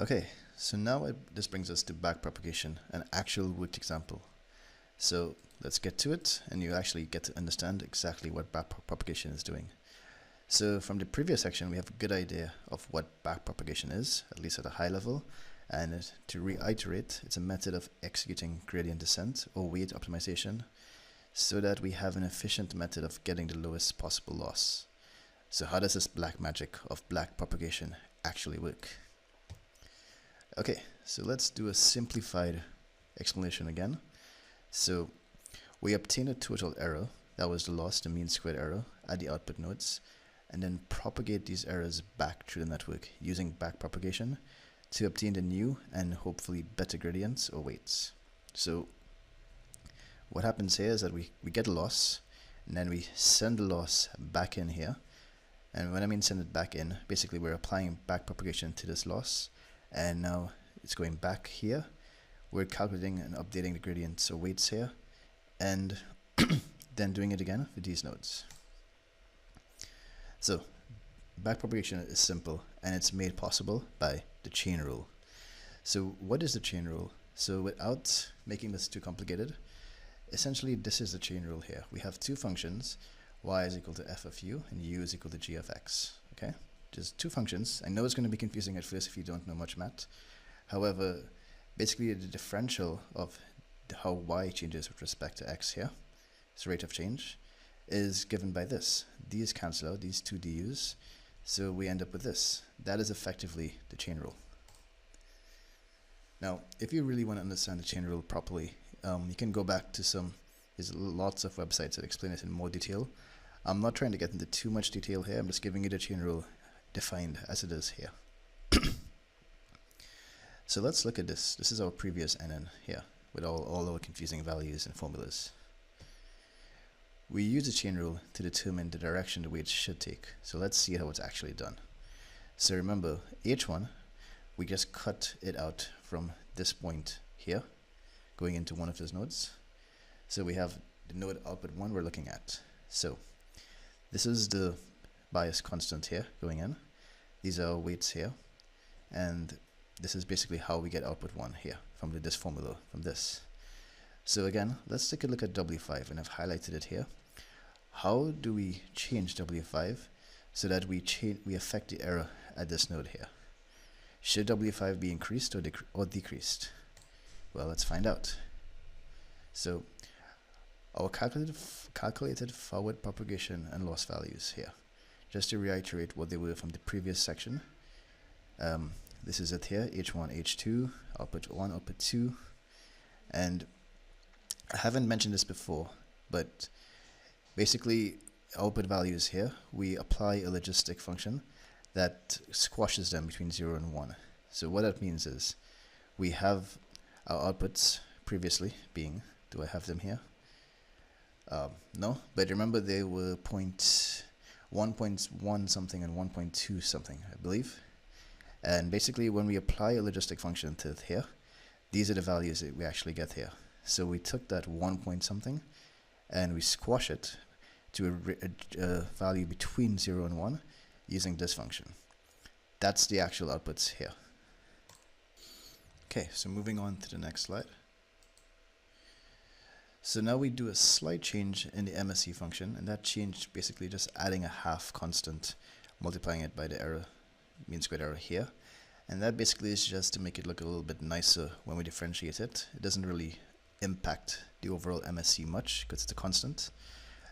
Okay, so now this brings us to backpropagation, an actual worked example. So let's get to it, and you actually get to understand exactly what backpropagation is doing. So from the previous section, we have a good idea of what backpropagation is, at least at a high level. And to reiterate, it's a method of executing gradient descent or weight optimization so that we have an efficient method of getting the lowest possible loss. So how does this black magic of backpropagation actually work? Okay, so let's do a simplified explanation again. So we obtain a total error, that was the loss, the mean squared error, at the output nodes, and then propagate these errors back through the network using backpropagation to obtain the new and hopefully better gradients or weights. So what happens here is that we get a loss, and then we send the loss back in here. And when I mean send it back in, basically we're applying backpropagation to this loss, and now it's going back here. We're calculating and updating the gradients or weights here, and then doing it again with these nodes. So backpropagation is simple, and it's made possible by the chain rule. So what is the chain rule? So without making this too complicated, essentially this is the chain rule here. We have two functions, y is equal to f of u and u is equal to g of x. Okay, just two functions. I know it's going to be confusing at first if you don't know much math. However, basically the differential of how y changes with respect to x here, its rate of change, is given by this. These cancel out, these two du's, so we end up with this. That is effectively the chain rule. Now, if you really want to understand the chain rule properly, you can go back to there's lots of websites that explain it in more detail. I'm not trying to get into too much detail here, I'm just giving you the chain rule defined as it is here. So let's look at this. This is our previous NN here, with all our confusing values and formulas. We use the chain rule to determine the direction the weights should take. So let's see how it's actually done. So remember, H1, we just cut it out from this point here, going into one of those nodes. So we have the node output 1 we're looking at. So this is the bias constant here going in. These are our weights here. And this is basically how we get output 1 here from this formula, from this. So again, let's take a look at W5, and I've highlighted it here. How do we change W5 so that we affect the error at this node here? Should W5 be increased or decreased? Well, let's find out. So our calculated forward propagation and loss values here, just to reiterate what they were from the previous section. This is it here, H1, H2, output 1, output 2, and I haven't mentioned this before, but basically output values here, we apply a logistic function that squashes them between 0 and 1. So what that means is we have our outputs previously being, do I have them here? No, but remember they were 1.1 something and 1.2 something, I believe. And basically when we apply a logistic function to here, these are the values that we actually get here. So we took that 1 point something and we squash it to a value between 0 and 1 using this function. That's the actual outputs here. Okay, so moving on to the next slide. So now we do a slight change in the MSE function, and that change basically just adding a half constant, multiplying it by the error, mean squared error here. And that basically is just to make it look a little bit nicer when we differentiate it. It doesn't really impact the overall MSE much because it's a constant.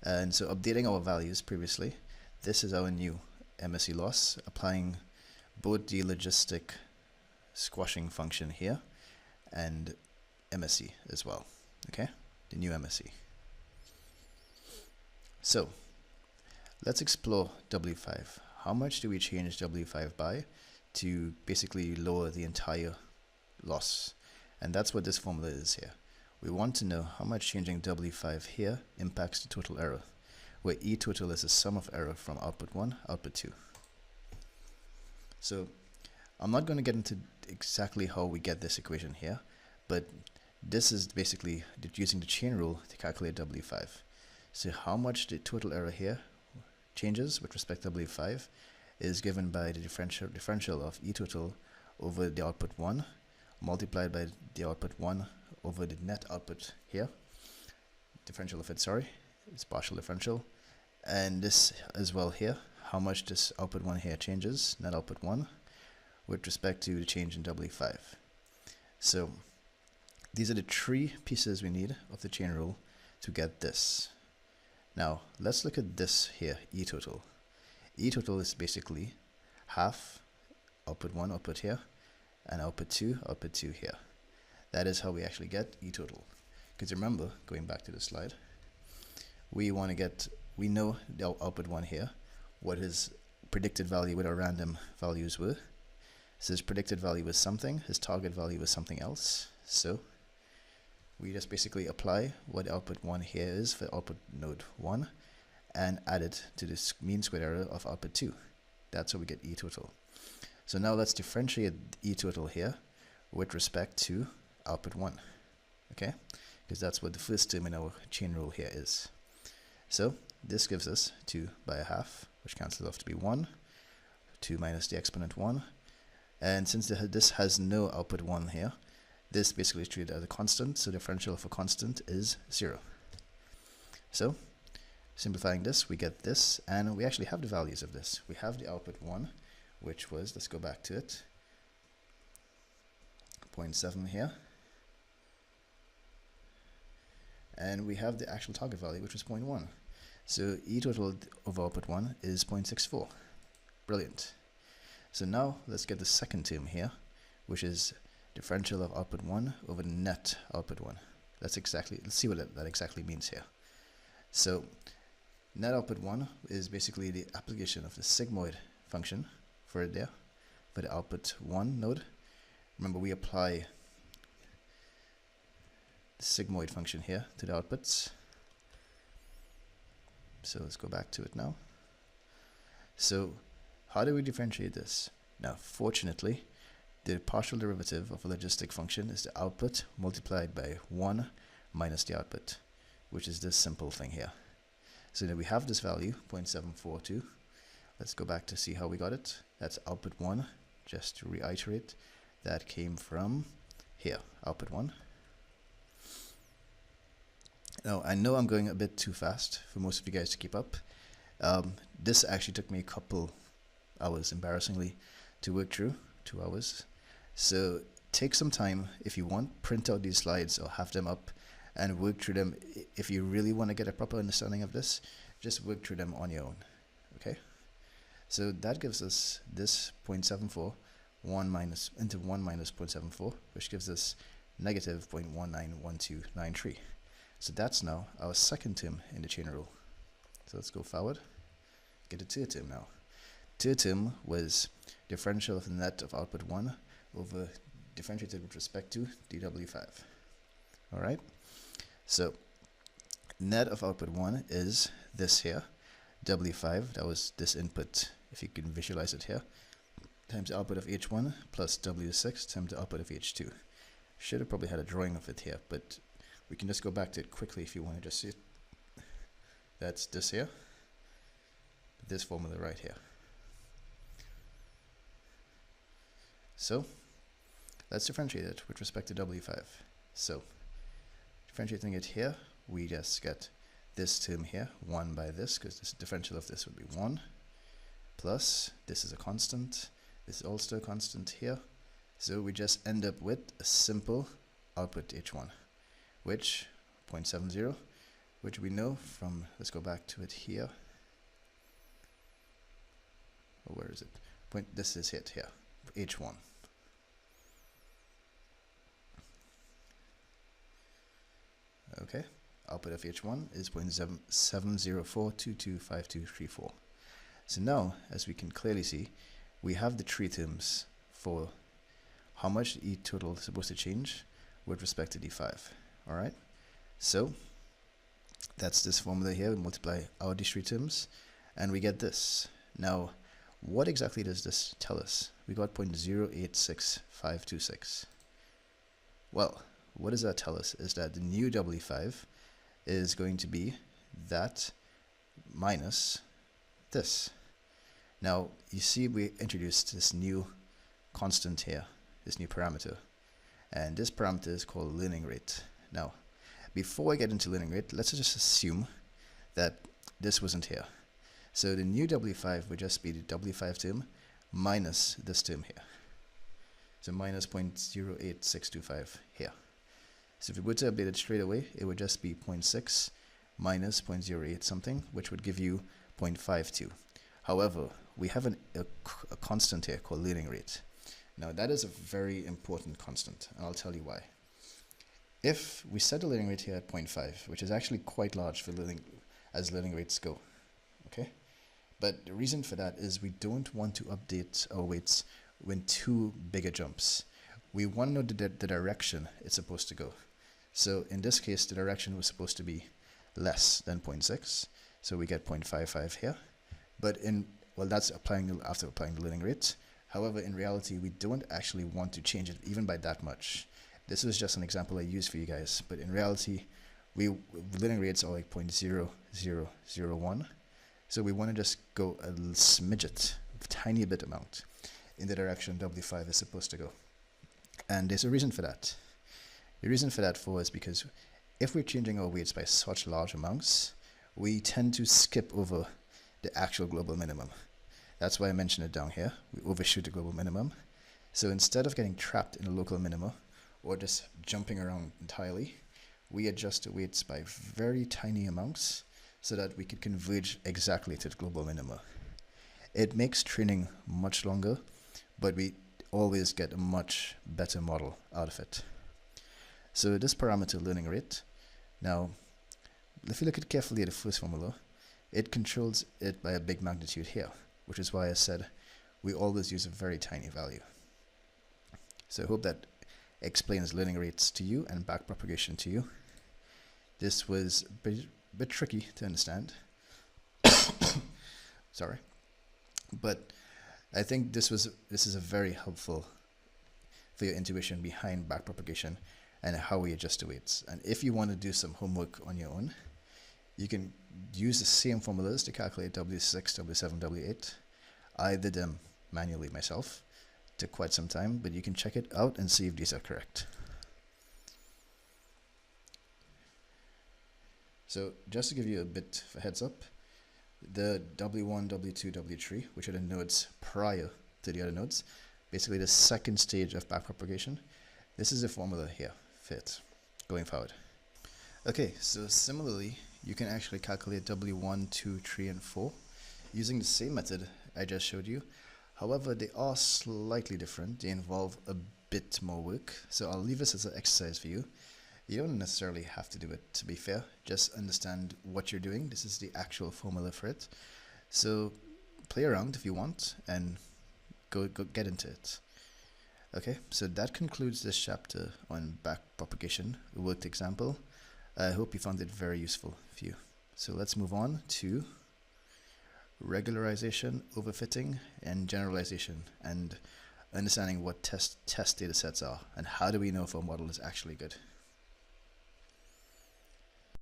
And so updating our values previously, this is our new MSE loss, applying both the logistic squashing function here and MSE as well, okay? The new MSE. So let's explore W5. How much do we change W5 by to basically lower the entire loss? And that's what this formula is here. We want to know how much changing W5 here impacts the total error, where E total is the sum of error from output 1, output 2. So I'm not going to get into exactly how we get this equation here, but this is basically using the chain rule to calculate W5. So how much the total error here changes with respect to W5 is given by the differential of E total over the output 1 multiplied by the output 1 over the net output here, differential of it, sorry, it's partial differential, and this as well here, how much this output 1 here changes, net output 1, with respect to the change in W5. So these are the three pieces we need of the chain rule to get this. Now let's look at this here, E total. E total is basically half output 1 output here and output 2 here. That is how we actually get E total. Because remember, going back to the slide, we know the output 1 here, what his predicted value with our random values were. So his predicted value was something, his target value was something else. So we just basically apply what output 1 here is for output node 1 and add it to the mean squared error of output 2. That's how we get E total. So now let's differentiate E total here with respect to output 1, okay? Because that's what the first term in our chain rule here is. So this gives us 2 by a half, which cancels off to be 1, 2 minus the exponent 1, and since this has no output 1 here, this basically is treated as a constant, so differential of a constant is 0. So simplifying this, we get this, and we actually have the values of this. We have the output 1, which was, let's go back to it, 0.7 here, and we have the actual target value, which was 0.1. So E total of output 1 is 0.64. Brilliant. So now let's get the second term here, which is differential of output 1 over net output 1. Let's see what that exactly means here. So net output 1 is basically the application of the sigmoid function for it there, for the output 1 node. Remember, we apply the sigmoid function here to the outputs. So let's go back to it now. So how do we differentiate this? Now, fortunately, the partial derivative of a logistic function is the output multiplied by 1 minus the output, which is this simple thing here. So now we have this value, 0.742. Let's go back to see how we got it. That's output 1. Just to reiterate, that came from here, output 1. Now, I know I'm going a bit too fast for most of you guys to keep up. This actually took me a couple hours, embarrassingly, to work through, 2 hours. So take some time, if you want, print out these slides or have them up and work through them. If you really want to get a proper understanding of this, just work through them on your own, okay? So that gives us this 0.74, 1 minus 0.74, which gives us negative 0.191293. So that's now our second term in the chain rule. So let's go forward, get a third term now. Third term was differential of the net of output 1 over differentiated with respect to dW5. All right, so net of output 1 is this here, W5, that was this input, if you can visualize it here, times the output of H1 plus W6 times the output of H2. Should have probably had a drawing of it here, but we can just go back to it quickly if you want to just see it. That's this here, this formula right here. So let's differentiate it with respect to W5. So differentiating it here, we just get this term here, 1 by this, because this differential of this would be 1, plus this is a constant, this is also a constant here. So we just end up with a simple output H1, which 0.70, which we know from, let's go back to it here. Oh, where is it? This is it here, H1. Okay, output of H1 is 0.704225234. So now, as we can clearly see, we have the three terms for how much E total is supposed to change with respect to D5. All right, so that's this formula here. We multiply our these three terms, and we get this. Now, what exactly does this tell us? We got 0.086526. Well, what does that tell us is that the new W5 is going to be that minus this. Now, you see we introduced this new constant here, this new parameter. And this parameter is called learning rate. Now, before I get into learning rate, let's just assume that this wasn't here. So the new W5 would just be the W5 term minus this term here. So minus 0.08625 here. So if we were to update it straight away, it would just be 0.6 minus 0.08 something, which would give you 0.52. However, we have a constant here called learning rate. Now that is a very important constant, and I'll tell you why. If we set the learning rate here at 0.5, which is actually quite large for learning rates go, okay? But the reason for that is we don't want to update our weights when too big a jumps. We want to know the direction it's supposed to go. So in this case, the direction was supposed to be less than 0.6, so we get 0.55 here. But that's after applying the learning rate. However, in reality, we don't actually want to change it even by that much. This was just an example I used for you guys, but in reality, learning rates are like 0.0001. So we want to just go a smidget, a tiny bit amount, in the direction W5 is supposed to go. And there's a reason for that. The reason for that is because if we're changing our weights by such large amounts, we tend to skip over the actual global minimum. That's why I mentioned it down here. We overshoot the global minimum. So instead of getting trapped in a local minima or just jumping around entirely, we adjust the weights by very tiny amounts so that we could converge exactly to the global minima. It makes training much longer, but we always get a much better model out of it. So this parameter learning rate, now if you look at carefully at the first formula, it controls it by a big magnitude here, which is why I said we always use a very tiny value. So I hope that explains learning rates to you and backpropagation to you. This was a bit tricky to understand. Sorry. But I think this is a very helpful for your intuition behind backpropagation and how we adjust the weights. And if you want to do some homework on your own, you can use the same formulas to calculate W6, W7, W8. I did them manually myself. Took quite some time, but you can check it out and see if these are correct. So just to give you a bit of a heads up, the W1, W2, W3, which are the nodes prior to the other nodes, basically the second stage of backpropagation, this is the formula here, fit, going forward. Okay, so similarly, you can actually calculate W1, 2, 3, and 4 using the same method I just showed you. However, they are slightly different. They involve a bit more work. So I'll leave this as an exercise for you. You don't necessarily have to do it, to be fair. Just understand what you're doing. This is the actual formula for it. So play around if you want and go get into it. Okay, so that concludes this chapter on backpropagation, a worked example. I hope you found it very useful for you. So let's move on to regularization, overfitting, and generalization, and understanding what test data sets are and how do we know if our model is actually good.